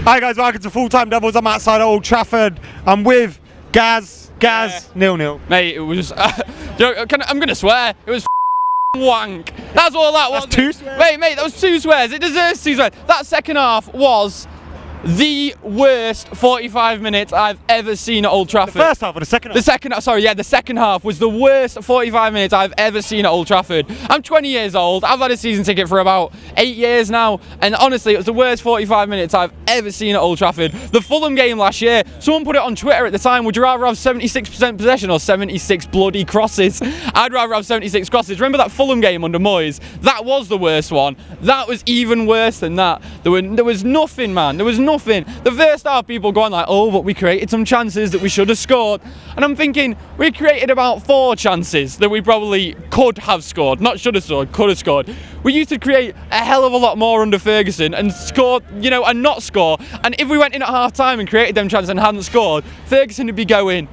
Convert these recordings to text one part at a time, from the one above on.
Hi guys, welcome to Full Time Devils. I'm outside Old Trafford. I'm with Gaz, 0-0. Mate, it was. I'm going to swear. It was wank. That's all that was. That's 2 swears? Mate, that was 2 swears. It deserves 2 swears. That second half was the worst 45 minutes I've ever seen at Old Trafford. The first half or the second half? The second half was the worst 45 minutes I've ever seen at Old Trafford. I'm 20 years old. I've had a season ticket for about 8 years now, and honestly, it was the worst 45 minutes I've ever seen at Old Trafford. The Fulham game last year, someone put it on Twitter at the time, would you rather have 76% possession or 76 bloody crosses? I'd rather have 76 crosses. Remember that Fulham game under Moyes? That was the worst one. That was even worse than that. There was nothing, man. There was nothing. The first half, people going like, oh, but we created some chances that we should have scored. And I'm thinking, we created about 4 chances that we probably could have scored. Not should have scored, could have scored. We used to create a hell of a lot more under Ferguson and score, and not score. And if we went in at half time and created them chances and hadn't scored, Ferguson would be going,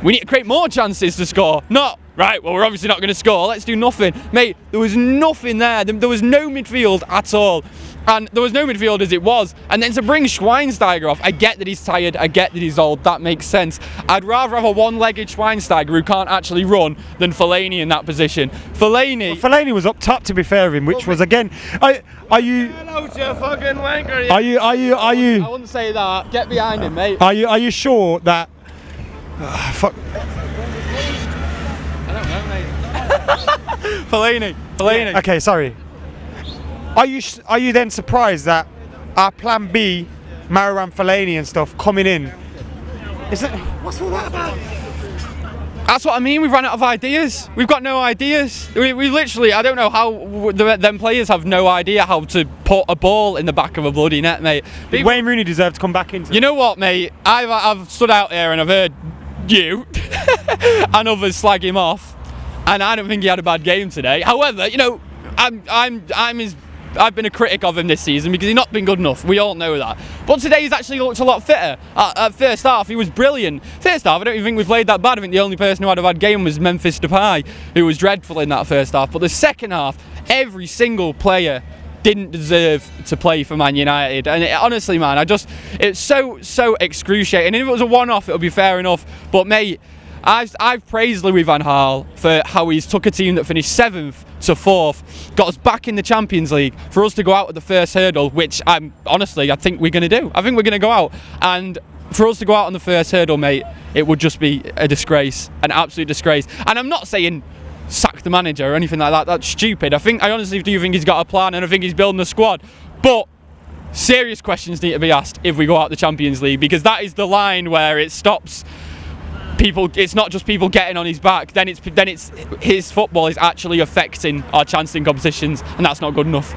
we need to create more chances to score. Not, right, well, we're obviously not going to score. Let's do nothing. Mate, there was nothing there. There was no midfield at all. And there was no midfield as it was. And then to bring Schweinsteiger off, I get that he's tired, I get that he's old, that makes sense. I'd rather have a one-legged Schweinsteiger who can't actually run than Fellaini in that position. Fellaini was up top, to be fair of him, which was again. Are you? Hello, you fucking wanker. Are you? I wouldn't say that. Get behind him, mate. Are you sure that? Fuck. I don't know, mate. Fellaini. Okay, sorry. Are you then surprised that our plan B, Marouane Fellaini and stuff coming in? What's all that about? That's what I mean. We've run out of ideas. We've got no ideas. We literally, I don't know how them players have no idea how to put a ball in the back of a bloody net, mate. Wayne Rooney deserved to come back into. You know what, mate? I've stood out here and I've heard you and others slag him off, and I don't think he had a bad game today. However, I've been a critic of him this season because he's not been good enough. We all know that. But today he's actually looked a lot fitter. At first half, he was brilliant. First half, I don't even think we played that bad. I think the only person who had a bad game was Memphis Depay, who was dreadful in that first half. But the second half, every single player didn't deserve to play for Man United. And honestly, man, it's so excruciating. And if it was a one-off, it would be fair enough. But mate, I've praised Louis van Gaal for how he's took a team that finished 7th to 4th, got us back in the Champions League, for us to go out at the first hurdle, which I think we're going to do. I think we're going to go out, and for us to go out on the first hurdle, mate, it would just be a disgrace, an absolute disgrace. And I'm not saying sack the manager or anything like that. That's stupid. I honestly do think he's got a plan, and I think he's building a squad. But serious questions need to be asked if we go out the Champions League, because that is the line where it stops. It's not just people getting on his back. Then it's his football is actually affecting our chances in competitions, and that's not good enough.